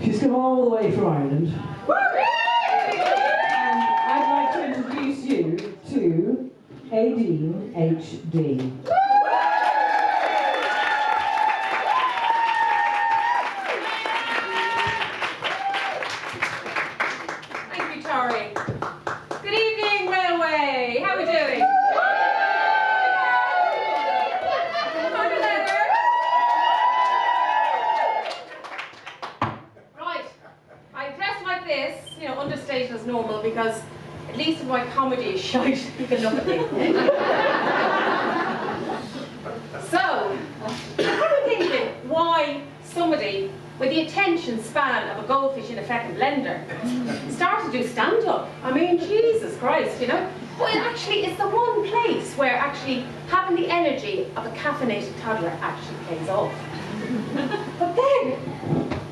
She's come all the way from Ireland. And I'd like to introduce you to Aideen HD. Thank you, Tori. Good evening, Railway. How are we doing? Right. I dress like this, you know, understated as normal, because at least if my comedy is shite, you can look at me. So, I'm thinking why somebody with the attention span of a goldfish in a feckin' blender start to do stand-up. I mean, Jesus Christ, you know? But actually, it's the one place where actually having the energy of a caffeinated toddler actually pays off. But then,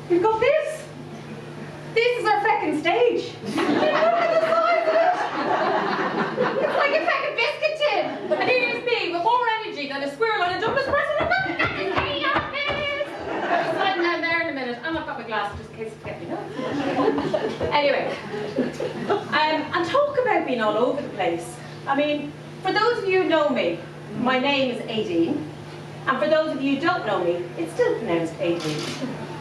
we've got this. This is our feckin' stage. Look at the size of it. It's like a feckin' biscuit tin. And here's me with more energy than a squirrel on a Douglas person. I'm sliding down there in a minute. I've got my glass just in case I forget me. Anyway, and talk about being all over the place. I mean, for those of you who know me, my name is Aideen. And for those of you who don't know me, it's still pronounced Aideen.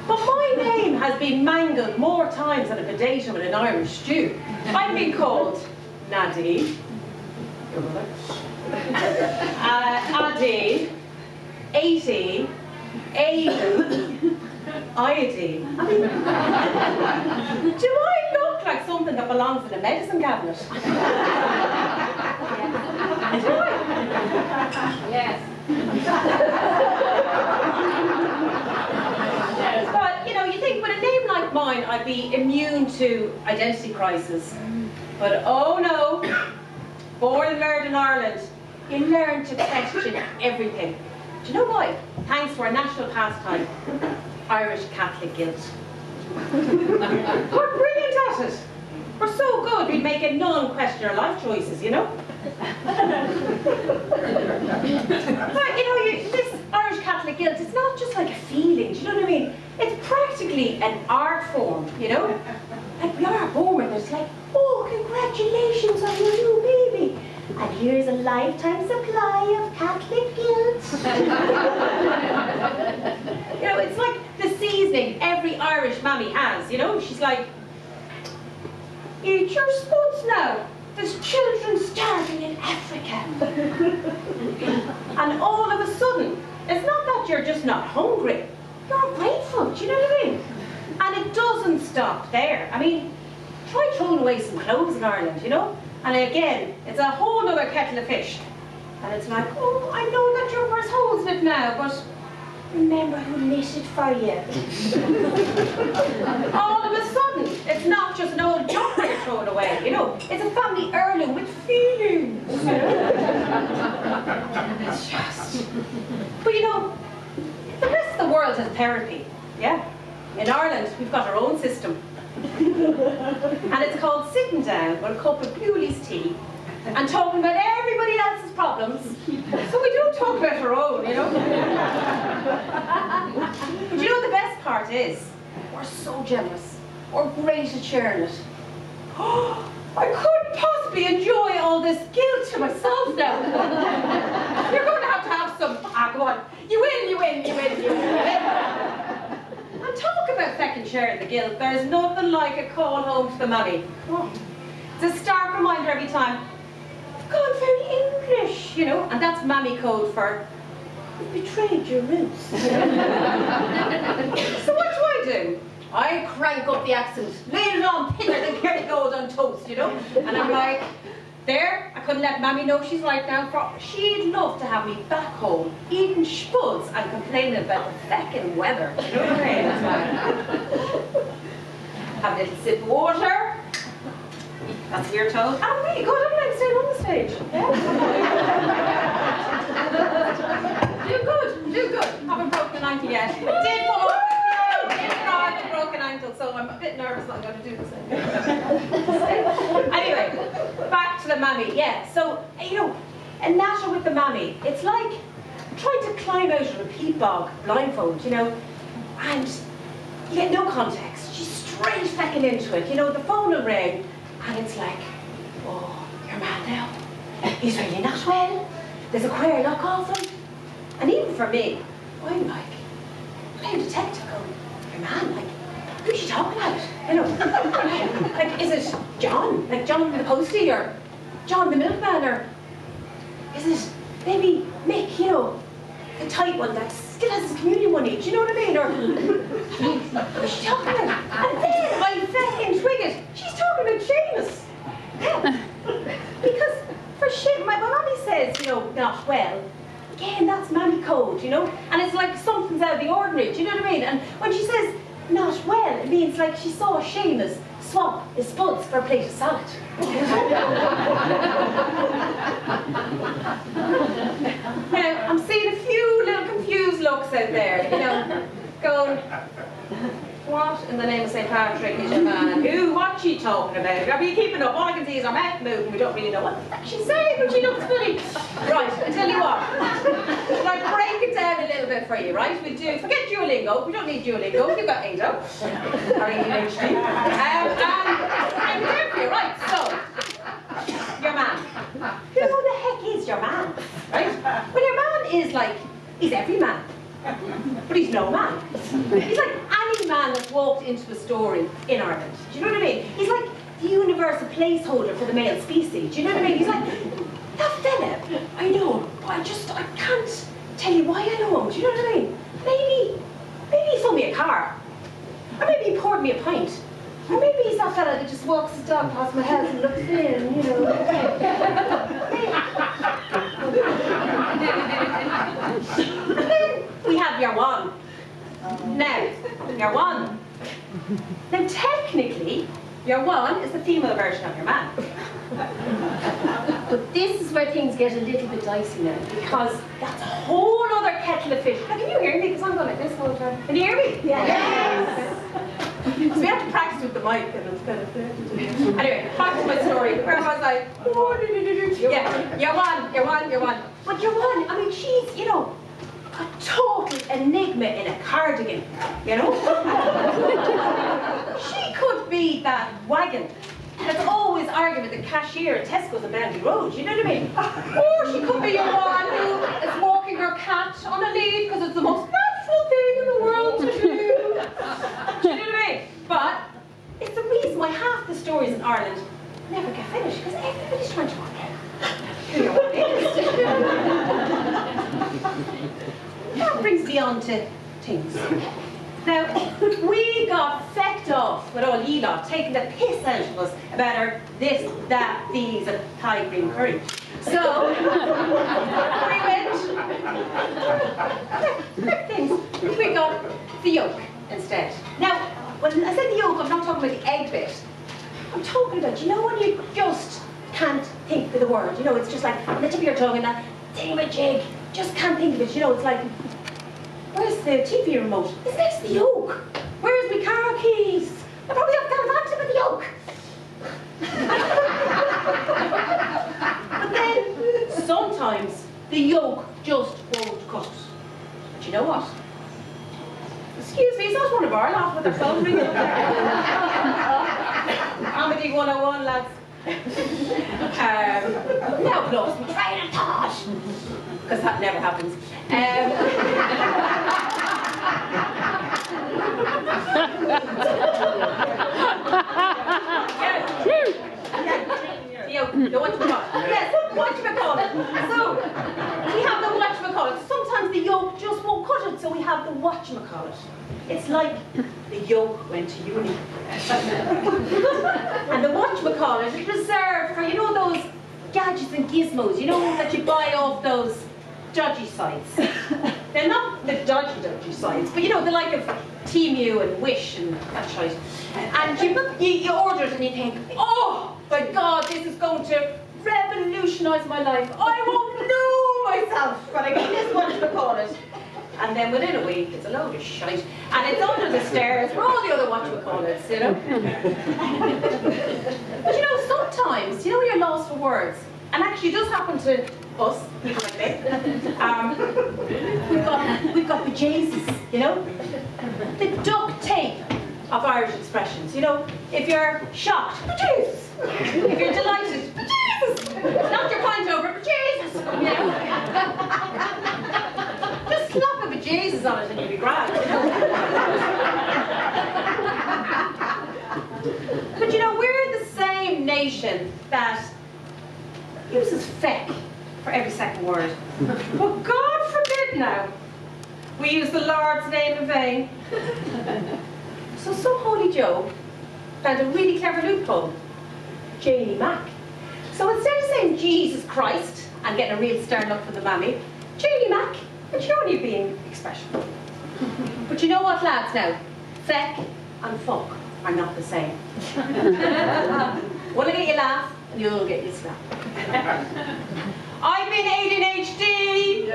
But my name has been mangled more times than a potato in an Irish stew. I've been called Nadine, your mother, Aideen, 18, Aideen, Aideen. I mean, do I look like something that belongs in a medicine cabinet? Do I? Yes. But, you know, you think with a name like mine, I'd be immune to identity crisis. But oh no, born and reared in Ireland, you learn to question everything. Do you know why? Thanks to our national pastime, Irish Catholic guilt. We're brilliant at it. We're so good, we make a non-question our life choices, you know? But, you know, this Irish Catholic guilt, it's not just like a feeling, do you know what I mean? It's practically an art form, you know? Like we are born with it, it's like, oh, congratulations on your new baby. And here's a lifetime supply of Catholic guilt. You know, it's like the seasoning every Irish mammy has, you know? She's like, eat your spuds now. There's children starving in Africa. And all of a sudden, it's not that you're just not hungry. You're grateful, do you know what I mean? And it doesn't stop there. I mean, try throwing away some clothes in Ireland, you know? And again, it's a whole other kettle of fish. And it's like, oh, I know that your purse holds it now, but remember who knit it for you. All of a sudden, it's not just an old jumper you're throwing away, you know? It's a family heirloom with feelings. It's just... But you know, the rest of the world has therapy, yeah? In Ireland, we've got our own system. And it's called sitting down with a cup of Bewley's tea and talking about everybody else's problems, so we don't talk about our own, you know? But you know what the best part is? We're so jealous. We're great at sharing it. Oh, I couldn't possibly enjoy all this guilt to myself now. You're going to have some. Ah, go on. You win, you win, you win, you win, you win. And talk about feckin' sharing the guilt. There's nothing like a call home to the mammy. Oh, it's a stark reminder every time. You've gone very English, you know, and that's mammy code for you've betrayed your roots. So what do? I crank up the accent, lay it on thinner than Kerry Gold on toast, you know? And I'm like, there, I couldn't let Mammy know she's right now. She'd love to have me back home, eating spuds and complaining about the feckin' weather. You know what I mean? Have a little sip of water. That's what you're told. I'm really good, I'm like staying on the stage. Yeah. Do good, do good. Haven't broken an ankle yet. Did fall over. I've broken ankle, so I'm a bit nervous that I'm going to do this thing. Anyway, back to the mammy. Yeah, so, you know, a natter with the mammy, it's like trying to climb out of a peat bog blindfold, you know, and you get no context. She's straight fecking into it. You know, the phone will ring, and it's like, oh, your man now, he's really not well. There's a queer look off him. And even for me, I'm like, playing detective going, your man, like, who's she talking about? You know, like, is it John? Like John the postie, or John the milkman, or is it maybe Mick, you know, the tight one that still has his communion money, do you know what I mean? Or, who's she talking about? And then I fucking twig it, she's talking about Seamus. Yeah. Because for shit, my mommy says, you know, not well. Again, that's mammy code, you know? And it's like something's out of the ordinary, do you know what I mean? And when she says not well, it means like she saw Seamus swap his spuds for a plate of salad. Now, I'm seeing a few little confused looks out there, you know, going, what in the name of St. Patrick is your man? Who? What's she talking about? Are you keeping up? All I can see is her mouth moving. We don't really know what the fuck she's saying, but she looks funny. Right, I tell you what. Shall I break it down a little bit for you, right? We do, forget Duolingo. We don't need Duolingo. You've got Ado. R-E-H-D. And there for you, right? So, your man. Who the heck is your man? Right? Well, your man is like, he's every man. But he's no man. He's like any man that's walked into a store in Ireland. Do you know what I mean? He's like the universal placeholder for the male species. Do you know what I mean? He's like, that fella, I know, but I can't tell you why I know him. Do you know what I mean? Maybe he sold me a car. Or maybe he poured me a pint. Or maybe he's that fella that just walks his dog past my house and looks in, you know. We have your one. Now, your one. Now, technically, your one is the female version of your man. But this is where things get a little bit dicey now, because that's a whole other kettle of fish. Now, can you hear me? Because I'm going like this all the time. Can you hear me? Yes! So we have to practice with the mic, and it's kind of... Anyway, back to my story. Where I was like, yeah, you're one. But your one, I mean, she's, you know, a total enigma in a cardigan, you know? She could be that wagon that's always arguing with the cashier at Tesco's on Boundary Road, you know what I mean? Or she could be your one who is walking her cat on a lead because it's the most natural thing in the world to do. Do you know what I mean? But it's the reason why half the stories in Ireland never get finished, because everybody's trying to work out who your one is. That brings me on to things. Now, we got fecked off with all ye lot, taking the piss out of us about our this, that, these, and Thai green curry. So, we got the yolk instead. Now, when I said the yolk, I'm not talking about the egg bit. I'm talking about, you know, when you just can't think of the word. You know, it's just like on the tip of your tongue and that thingamajig. Just can't think of it. You know, it's like, where's the TV remote? It's next to the yolk. Where's my car keys? I probably have gallivanting with the yolk. But then, sometimes, the yolk just won't cut. But you know what? Excuse me, is that one of our lads with their phone ringing up there? Comedy 101, lads. Now plus, we train and thought. Because that never happens. The whatchamacallit. Yes, whatchamacallit. So, we have the whatchamacallit. Sometimes the yolk just won't cut it, so we have the whatchamacallit. It's like the yolk went to uni. And the whatchamacallit is reserved for, you know, those gadgets and gizmos, you know, that you buy off those dodgy sites. They're not the dodgy sites, but you know, they're like of Temu and Wish and that's right. And you order it and you think, oh my God, this is going to revolutionise my life. I won't know myself when I get this whatchamacallit. And then within a week, it's a load of shite. And it's under the stairs for all the other whatchamacallits, you know? But you know, sometimes, you know when you're lost for words, and actually it does happen to us, people like this. We've got bejesus. you know? The duct tape of Irish expressions. You know, if you're shocked, oh, Jesus! If you're delighted, oh, Jesus! Knock your pint over, oh, Jesus! You know? Just slap a bejesus on it and you'll be grand. You know? But you know, we're the same nation that uses feck for every second word. But God forbid now, we use the Lord's name in vain. So some holy Joe found a really clever loophole. Janie Mac. So instead of saying Jesus Christ and getting a real stern look from the mammy, Janie Mac, and she only being expression. But you know what, lads, now? Feck and fuck are not the same. One will get you laugh, and the other will get you slap. I've been Aideen HD.